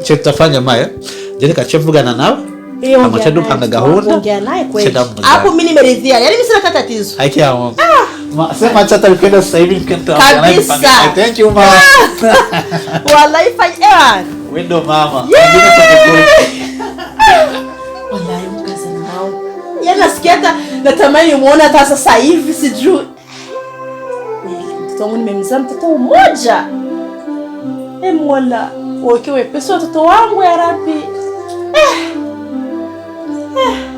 Cyo tutafanya Maya. Jeni kachevugana nawe. Amacha dupanga gahunda. Hapo mimi nimeridhia. Yaani mimi sina tatizo. Haiki ya Mungu. Sema chata ukenda sasa hivi mkenta. Kabisa. Thank you mama. Wallahi fanya. Wendo mama. Wallahi mkaza nao. Yaani nasikia hata natamani muone hata sasa hivi sijui. Mtoto wangu nimemzaa mtoto mmoja. Mola, wewe pesa watoto wangu ya Rabbi.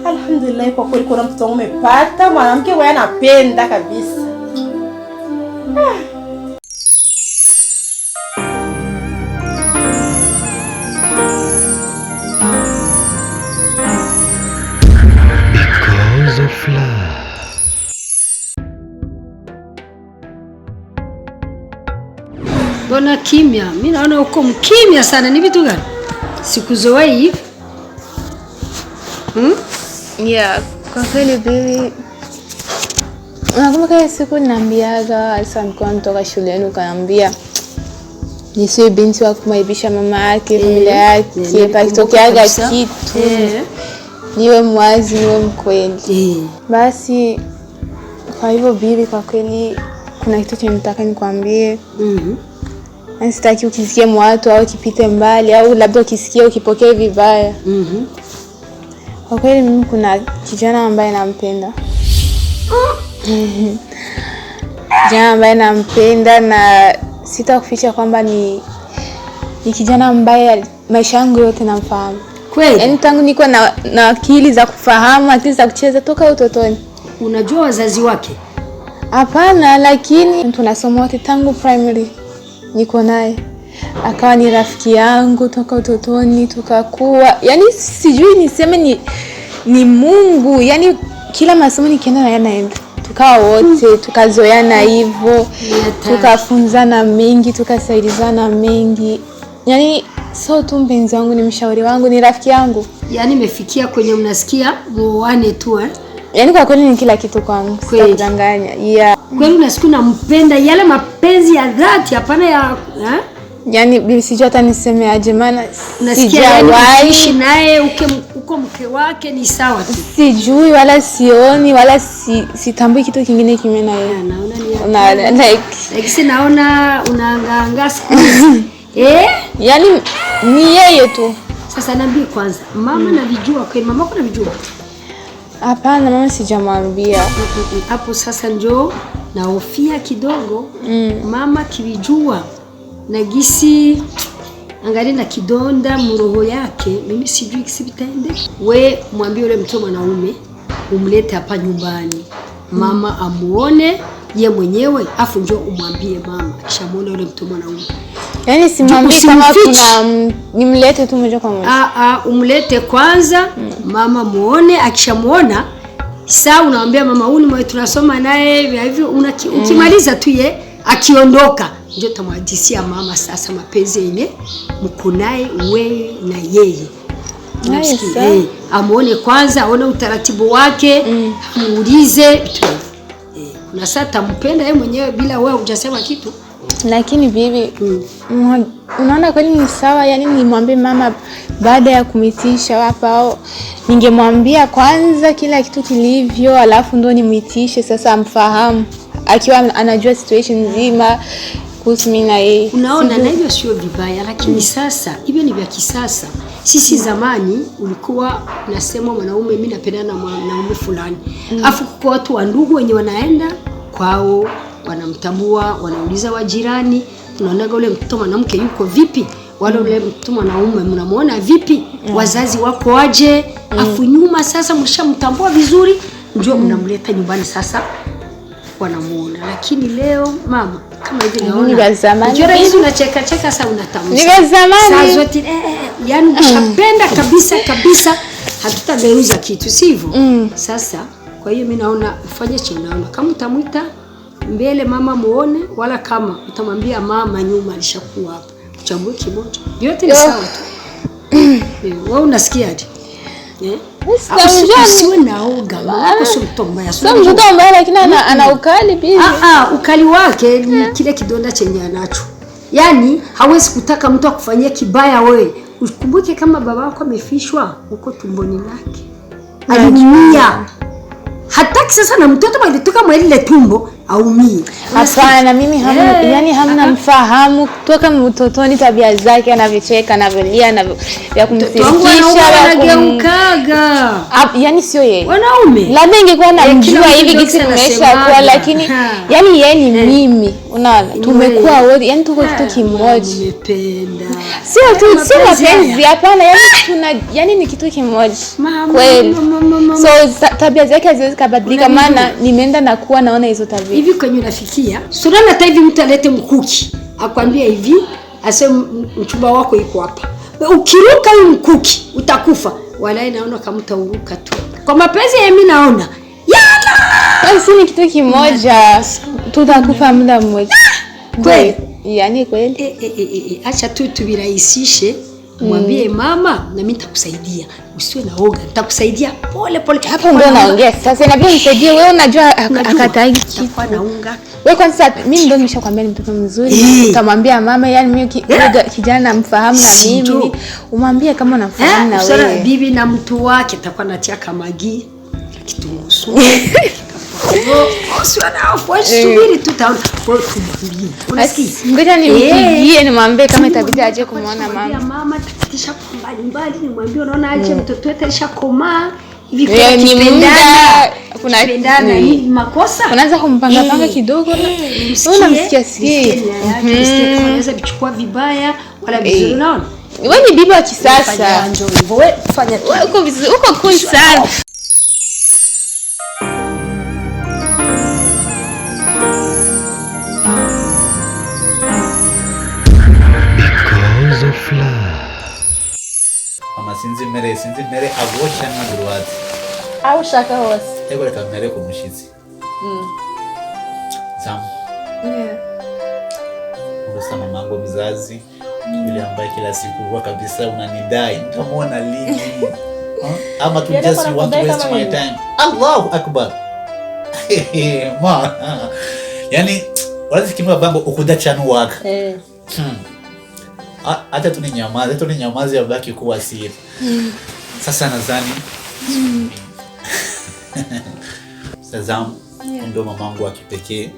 Alhamdulillah kwa kweli kuna mtoto wangu umepata mwanamke wewe anapenda kabisa. Because of love. Bona kimya, mimi naona uko mkimya sana. Ni vitu gani? Sikuzoei hivi. Yeah, kwa kweli bibi. Nakumbuka siku ninaambiaga Alisa alikuwa anatoka shuleni ukaniambia nisiwe binti wa kumaibisha mama yake, familia yake, pakitokeaga kitu. Niwe mwazi, niwe mkweli. Basi kwa hivyo bibi, kwa kweli kuna kitu cha nitaka nikwambie. Sitaki ukisikie watu au kipite mbali au labda ukisikia ukipokee vibaya. Kwa kweli mimi kuna kijana ambaye nampenda. Kijana ambaye nampenda na sitakuficha kwamba ni kijana ambaye maisha yangu yote namfahamu. Kweli? Yaani tangu niko na akili za kufahamu, akili za kucheza toka utotoni. Unajua wazazi wake? Hapana, lakini tunasoma wote tangu primary. Niko naye. Akawa ni rafiki yangu toka utotoni, tukakuwa. Yaani sijui niseme ni Mungu. Yaani kila masomo nikienda na yeye naenda. Tukawa wote, tukazoeana hivyo, tukafunzana mengi, tukasaidizana mengi. Yaani sio tu mpenzi wangu, ni mshauri wangu, ni rafiki yangu. Yaani imefikia kwenye mnasikia muone tu Yaani kwa kweli ni kila kitu kwangu. Sitakudanganya. Yeah. Kweli unasikia unampenda yale mapenzi ya dhati hapana ya Yaani bibi sijui hata niseme aje maana sijawahi naye uko mke wake ni sawa tu. Sijui wala sioni wala sitambui kitu kingine kime na yeye. Naona like sinaona unaangaanga siku. Yaani ni yeye tu. Sasa niambie kwanza, mama anavijua kweli? Mama yako anavijua? Hapana, mama sijamwambia. Hapo sasa njoo na hofia kidogo. Mama kivijua na gisi angalia na kidonda muroho yake, mimi sijui kisi bitaende. We mwambie yule mtoto mwanaume umlete hapa nyumbani. Mama amuone ye mwenyewe afu njoo umwambie mama kishamuona yule mtoto mwanaume. Yaani simwambie kama kuna nimlete tu moja kwa moja. Umlete kwanza, mama muone, akishamuona sawa unaambia mama huyu mwe tunasoma naye hivi ukimaliza tu ye akiondoka ndio tamwadisia mama sasa mapenzi yenye mko naye wewe na yeye. Unasikia? Amuone kwanza, aone utaratibu wake, muulize kuna saa tampenda yeye mwenyewe bila wewe hujasema kitu. Lakini bibi, unaona kweli ni sawa? Yaani nimwambie mama baada ya kumitisha hapa au ningemwambia kwanza kila kitu kilivyo alafu ndo nimuitishe sasa amfahamu akiwa anajua situation nzima kuhusu mimi na yeye. Unaona na hivyo sio vibaya, lakini sasa hivyo ni vya kisasa. Sisi zamani ulikuwa unasema mwanaume mimi napendana na mwanaume fulani. Afu kwa watu wa ndugu wenye wanaenda kwao wanamtambua, wanauliza wajirani, unaonaga ule mtoto mwanamke yuko vipi? Wale ule mtoto mwanaume mnamuona vipi? Wazazi wako aje? Afu nyuma sasa mshamtambua vizuri, ndio mnamleta nyumbani sasa wanamuona. Lakini leo mama kama hivi naona njora hizi unacheka sasa unatamsa. Ni zamani. Sasa zote yani unapenda kabisa hatutageuza kitu sivyo? Sasa kwa hiyo mimi naona ufanye cha unaona. Kama utamuita mbele mama muone, wala kama utamwambia mama nyuma alishakuwa hapa. Uchambue kimoja. Yote ni sawa tu. Wewe unasikiaje? Usiwe naoga. Mama sio mtoto mbaya. Sio mtoto mbaya lakini ana ukali bibi. Ukali wake ni kile kidonda chenye anacho. Yaani hawezi kutaka mtu akufanyia kibaya wewe. Ukumbuke kama baba wako amefishwa huko tumboni lake. Aliumia. Hataki sasa na mtoto alitoka mwa ile tumbo aumie. Hapana, mimi hamna, yani hamna mfahamu kutoka mtotoni, tabia zake, anavyocheka, anavyolia, na vya kumsifikisha anageukaga. Yani sio yeye. Wanaume. Labda ingekuwa namjua hivi gisi tumesha kuwa, lakini yani yeye ni mimi. Unaona? Tumekuwa wote, yani tuko kitu kimoja. Nimependa. Sio mapenzi, hapana, yani ni kitu kimoja. Kweli. So tabia zake haziwezi kubadilika, maana nimeenda na kuwa naona hizo tabia. Hivi kwenye unafikia sura hata hivi mtu alete mkuki akwambia hivi aseme mchumba wako yuko hapa, ukiruka huyu mkuki utakufa. Walai naona kama utauruka tu kwa mapenzi ya mimi naona basi ni kitu kimoja, tutakufa muda mmoja. Kweli yani kweli. Acha tu tubirahisishe. Mwambie mama na mimi nitakusaidia. Usiwe na oga. Nitakusaidia pole pole. Hapo ndio naongea. Sasa inabidi nisaidie wewe, unajua akatagi kitu. Kwa naunga. Wewe kwanza mimi ndio nimeshakwambia ni mtoto mzuri. Utamwambia mama, yani mimi kijana namfahamu na mimi. Umwambie kama unamfahamu na wewe. Sasa bibi na mtu wake atakuwa anatia kamagi kitunguu. Usiwe na hofu, subiri tutaona. Wewe tumwambie. Unasikia? Ngoja nimpigie nimwambie kama itabidi aje kumuona mama. Mama tafikisha kwa mbali, nimwambie unaona aje mtoto wetu alishakomaa. Hivi kuna pendana hivi makosa. Unaanza kumpanga panga kidogo na unamsikia sikia. Unaweza kuchukua vibaya wala vizuri, unaona? Wewe ni bibi wa kisasa. Wewe fanya tu. Uko vizuri, uko cool sana. Mama sinzi mere agosha n'uruwati. Au shaka hose. Ego reka mere ku mushitsi. Zamu. Urusa mamangu mzazi yule ambaye kila siku huwa kabisa unanidai. Nitamuona lini? Ama tu just want to waste my time. Allahu Akbar. Ma. Yani wazi kimwa bango ukudachanu waka. Hata tuninyamaze yabaki kuwa siri. Sasa nadhani sasa ndio mamangu wa kipekee.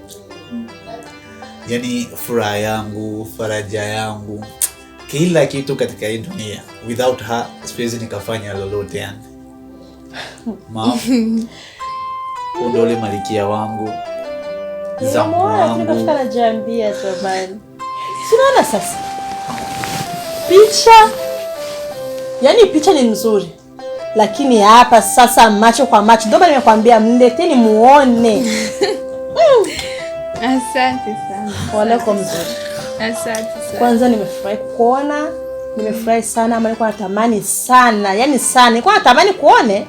Yani furaha yangu, faraja yangu, kila kitu katika hii dunia. Without her siwezi nikafanya lolote yani. Mama udole malikia wangu, zamu wangu. Tunafika najiambia jamani. Sinaona sasa picha, yani picha ni nzuri, lakini hapa sasa macho kwa macho, ndio nimekwambia mleteni muone. Asante sana. Wale kwa mzuri. Asante sana. Kwanza nimefurahi kuona, nimefurahi sana, ama nilikuwa natamani sana, yani sana, nilikuwa natamani kuone.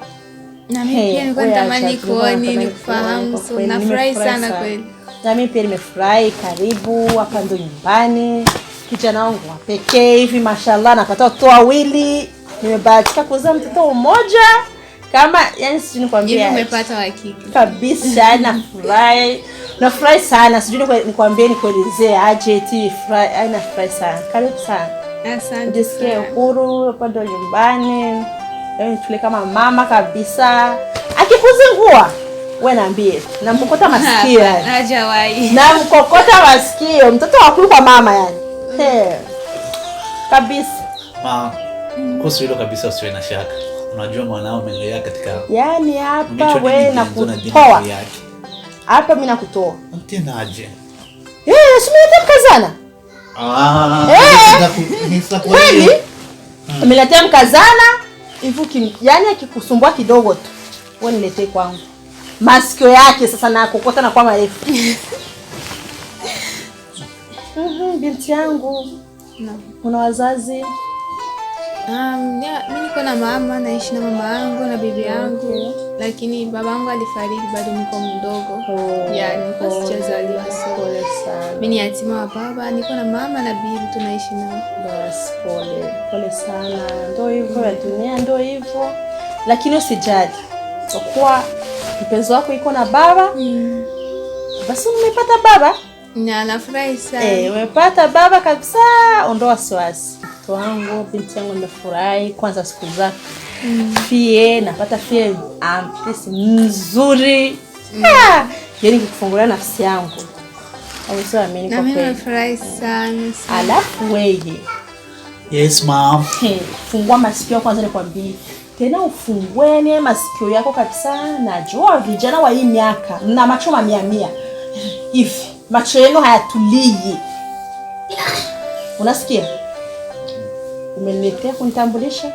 Na mimi pia nilikuwa natamani kuone, nikufahamu, so nafurahi sana kweli. Na mimi pia nimefurahi, karibu hapa ndo nyumbani. Kijana wangu wa pekee hivi mashallah, napata watoto wawili. Nimebahatika kuzaa mtoto mmoja. Kama yani sijui nikwambia. Hivi umepata wa kike. Kabisa nafurahi. Nafurahi sana. Sijui nikwambie nikuelezee aje eti furahi, nafurahi sana. Karibu sana. Asante. Jisikie huru hapa ndo nyumbani. Yaani tule kama mama kabisa. Akikuzingua wewe naambie, namkokota masikio yani. Hajawahi. Namkokota masikio, mtoto wa kwa mama yani. Kabisa. Kuhusu hilo kabisa usiwe na shaka. Unajua mwanao umelea katika yani hapa wewe na kutoa. Hapa mimi nakutoa. Tena aje. Si mimi mkazana. Kweli? Umeletea mkazana hivi yani akikusumbua kidogo tu. Wewe niletee kwangu. Masikio yake sasa na kokota na kwa marefu. Binti yangu. Una wazazi? Mimi niko na mama, naishi na mama yangu na bibi yangu, lakini babangu alifariki bado niko mdogo. Niko sijazaliwa. Pole sana. Mimi ni yatima wa baba, niko na mama na bibi tunaishi nao. Basi pole sana. Ndio hivyo ya dunia, ndio hivyo. Lakini usijali. Kwa kuwa mpenzi wako iko na baba. Basi umepata baba? Na nafurahi sana. Umepata baba kabisa, ondoa wasiwasi. Mtoto wangu, binti yangu nimefurahi kwanza siku zake. Fie, napata fie ampesi nzuri. Yaani kufungulia nafsi yangu. Amini kwa kweli. Na mimi nafurahi sana. Alafu wewe. Yes mom. Fungua masikio kwanza nikwambie. Tena ufungueni masikio yako kabisa. Najua vijana wa hii miaka mna macho mamia hivi. Macho yenu hayatulii. Unasikia? Umeniletea kunitambulisha?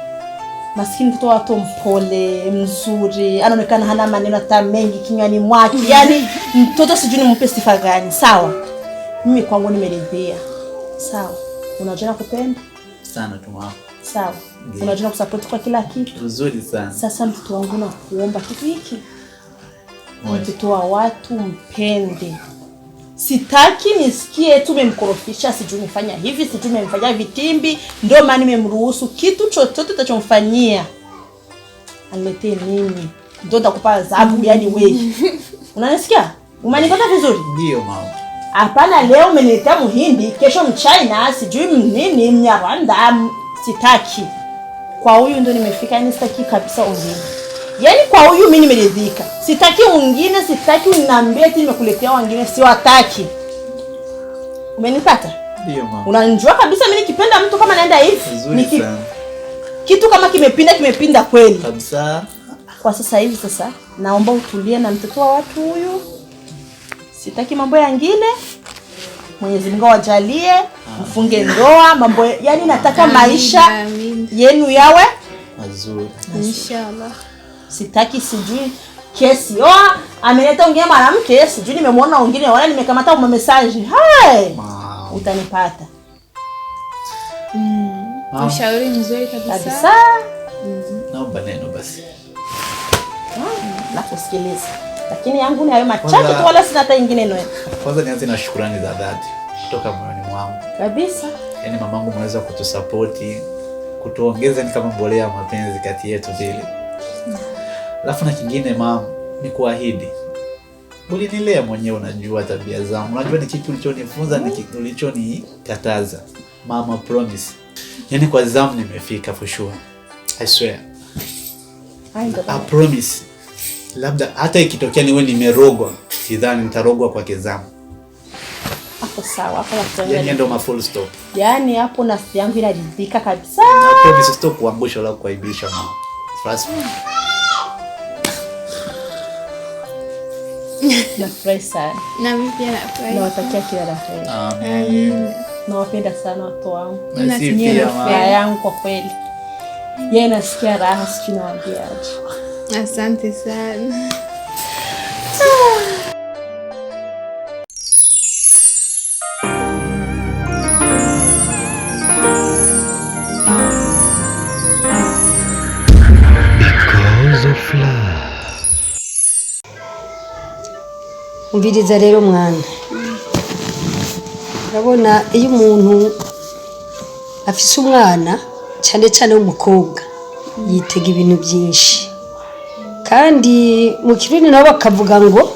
Maskini mtoto watu mpole, mzuri, anaonekana hana maneno hata mengi kinywani mwake. Yaani mtoto sijui nimpe sifa gani. Sawa. Mimi kwangu nimeridhia. Sawa. Unajua kupenda? Sana tu mama. Sawa. Unajua kusupport kwa kila kitu. Nzuri sana. Sasa mtoto wangu nakuomba kitu hiki. Mtoto wa watu mpende. Sitaki nisikie tu memkorofisha, sijui nifanya hivi, sijui nimemfanyia vitimbi, ndio maana nimemruhusu kitu chochote utachomfanyia. Aniletee mimi. Ndio nitakupa adhabu yani wewe. Unanisikia? Umenipata vizuri? Ndio mama. Hapana leo umeniletea Muhindi, kesho Mchina, sijui nini, Mnyarwanda, sitaki. Kwa huyu ndio nimefika, yani sitaki kabisa ungine. Yaani kwa huyu mimi nimeridhika. Sitaki ungine, sitaki unaniambie eti nimekuletea wengine, siwataki. Umenipata? Ndio mama. Unanijua kabisa mimi nikipenda mtu kama naenda hivi. Kitu kama kimepinda kweli. Kabisa. Kwa sasa hivi naomba utulie na mtoto wa watu huyu. Sitaki mambo yangine. Mwenyezi Mungu awajalie, mfunge ndoa, mambo yani nataka maisha yenu yawe mazuri. Inshallah. Sitaki sijui kesi. Ameleta ongea mwanamke, sijui nimemwona wengine wala nimekamata kwa message. Utanipata. Ushauri mzuri kabisa. Naomba neno basi. Nakusikiliza. Lakini yangu ni hayo machache tu wala sina hata nyingine neno. Kwanza nianze na shukrani za dhati kutoka moyoni mwangu. Kabisa. Yaani mamangu mweza kutusupport, kutuongeza ni kama mbolea mapenzi kati yetu vile. Alafu na kingine mama, ni kuahidi. Ulinilea mwenyewe, unajua tabia zangu. Unajua ni kitu ulichonifunza ni kitu ulichonikataza. Mama promise. Yaani kwa zamu nimefika for sure. I swear. I promise. Labda hata ikitokea niwe nimerogwa, sidhani nitarogwa kwa kezamu. Hapo sawa, hapo nakuelewa. Yaani ndio ma full stop. Yaani hapo nafsi yangu inaridhika kabisa. I promise stop kuangusha wala kuaibisha mama. Trust me. Nafurahi sana. Na mimi pia nafurahi. Nawatakia kila la heri. Amen. Nawapenda sana watu wangu. Nasikia furaha yangu kwa kweli. Yeye nasikia raha, sijui nawaambiaje. Asante sana. Because of love. Umviriza rero mwana. Urabona iyo umuntu afise umwana cyane w'umukobwa yitega ibintu byinshi. Kandi mu Kirundi nabo bakavuga ngo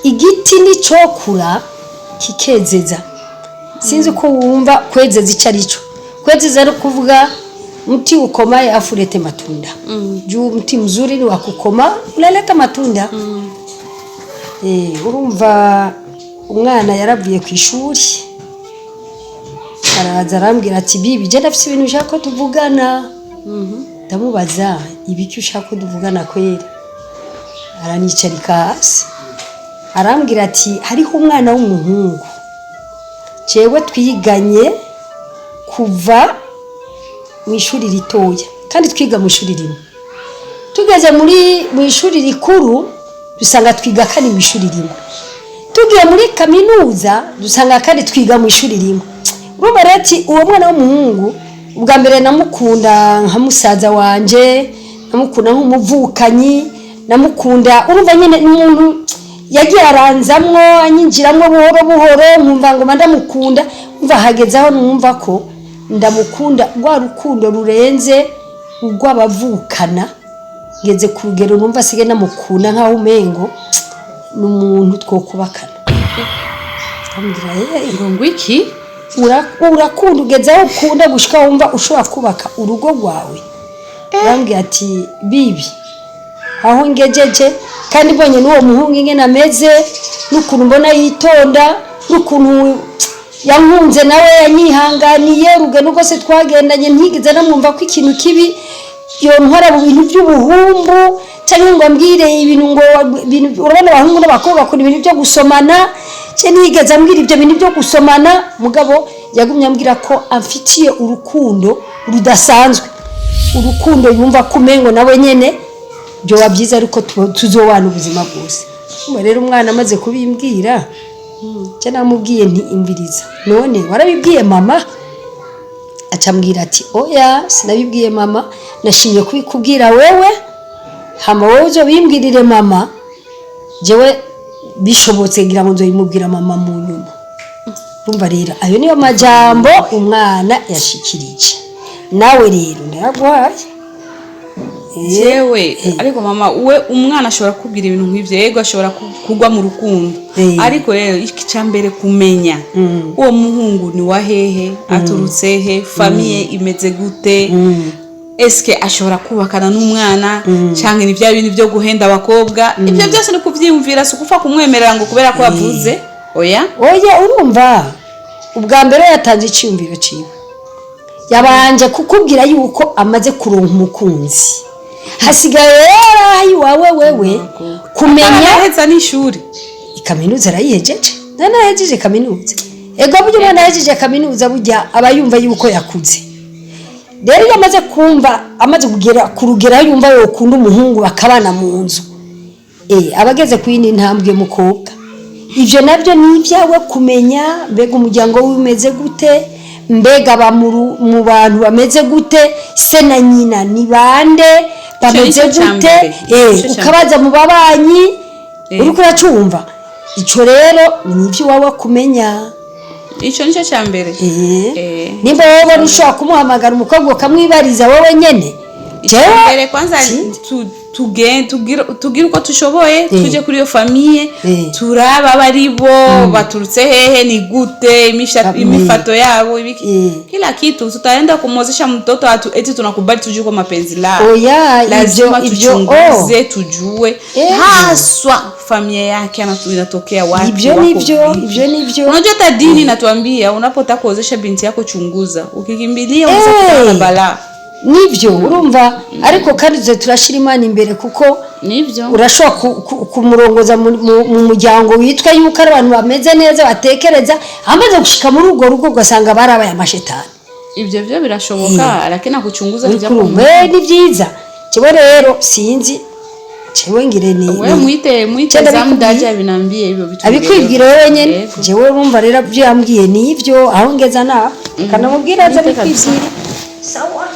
igiti nicokura kikezeza. Sinzi ko wumva kwezeza icyo arico. Kwezeza ari kuvuga mti ukomaye afurete matunda. Juu mti mzuri ni wakukoma unaleta matunda. Urumva umwana yaravuye ku ishuri. Araza arambwira ati bibi je ndafise ibintu ushaka ko tuvugana. Ndamubaza ibiki ushaka ko tuvugana kweli. Aranicarika hasi. Arambwira ati hariho umwana w'umuhungu. Jewe twiganye kuva mu ishuri ritoya kandi twiga mu ishuri rimwe. Tugeze mu ishuri rikuru dusanga twiga kandi mu ishuri rimwe. Tugiye muri kaminuza dusanga kandi twiga mu ishuri rimwe. Urumva rati uwo mwana w'umuhungu ubwa mbere namukunda nka musaza wanje, namukunda nk'umuvukanyi, namukunda urumva nyine umuntu yagiye aranzamwo anyinjiramwo buhoro nkumva ngo ndamukunda. Umva hagezaho numva ko ndamukunda rwa rukundo rurenze urw'abavukana. Ngeze ku rugero numva sige namukunda nkaho umengo n'umuntu twokubakana. ambwira ngo iki urakunda ugezaho ukunda gushika wumva ushobora kubaka urugo rwawe. Arambwira ati bibi aho ngejeje kandi mbonye n'uwo muhungu ingene ameze n'ukuntu mbona yitonda n'ukuntu yankunze nawe yanyihanganiye urugendo rwose twagendanye ntigeze namwumva ko ikintu kibi yontwara mu bintu by'ubuhumbu cyangwa ngo ambwire ibintu ngo urabona abahungu n'abakobwa bakora ibintu byo gusomana cye ntigeze ambwira ibyo bintu byo gusomana mugabo yagumye ambwira ko amfitiye urukundo rudasanzwe urukundo yumva kumengo nawe nyene byo wabyiza ariko tuzobana ubuzima bwose. Rero umwana amaze kubimbwira cye namubwiye nti imviriza none warabibwiye mama? Acambwira ati oya sinabibwiye mama nashimye kubikubwira wewe hama wowe uzobimbwirire mama jewe bishobotse ngira ngo nzoyimubwira mama mu nyuma. Urumva rero ayo niyo majambo umwana yashikirije. Nawe rero ndaraguhaye yewe ariko mama we umwana ashobora kubwira ibintu nk'ivyo yego ashobora kugwa mu rukundo ariko rero icyambere kumenya uwo muhungu ni wahehe aturutse he famille imeze gute eske ashobora kubakana n'umwana cyangwa ni bya bintu byo guhenda abakobwa ibyo byose ni kuvyimvira so kufa kumwemerera ngo kubera ko yavuze oya urumva ubwa mbere yatanze icyumviro ciwe yabanje kukubwira yuko amaze kuronka umukunzi hasigaye wawe wewe kumenya heza n'ishuri ikaminuza arayihejeje nanahejeje kaminuza ego buryo mwana yahejeje kaminuza burya abayumva yuko yakuze. Rero yamaze kumva amaze kugera kurugera yumva yokunda umuhungu bakabana mu nzu abageze kwini ntambwe mukobwa ivyo nabyo ni ibyawe kumenya mbega umuryango w'umeze gute mbega mu bantu bameze gute se na nyina ni bande bameze gute ukabaza mu babanyi uriko uracumva ico rero ni ibyo wawe kumenya ico nico cyambere nimba wowe ushaka kumuhamagara umukobwa ukamwibariza wowe nyene cyambere kwanza tugira uko tushoboye tuje kuri iyo famille turaba baribo baturutse hehe ni gute imifato yabo kila kitu tutaenda kumwozesha mtoto eti tunakubali tujue kwa mapenzi lao lazima tuchunguze tujue haswa familia yake inatokea wapi. Ibyo nivyo unajua hata dini inatuambia unapotaka kuozesha binti yako chunguza ukikimbilia unaweza na balaa nivyo urumva ariko kandi turashira Imana imbere kuko nivyo urashobora kumurongoza mu muryango witwa yuko ari abantu bameze neza batekereza amaze gushika muri urwo rugo ugasanga barabaye amashetani. Ibyo byo birashoboka lakini akuchunguza nijya kumwe ni byiza cyo rero sinzi cyewe ngire ni wewe muite zamdaje abinambie hivyo vitu abikwibwira wewe nyene jewe urumva rero byo yambwiye nivyo aho ngeza na kanamubwira aza bikwibwira sawa.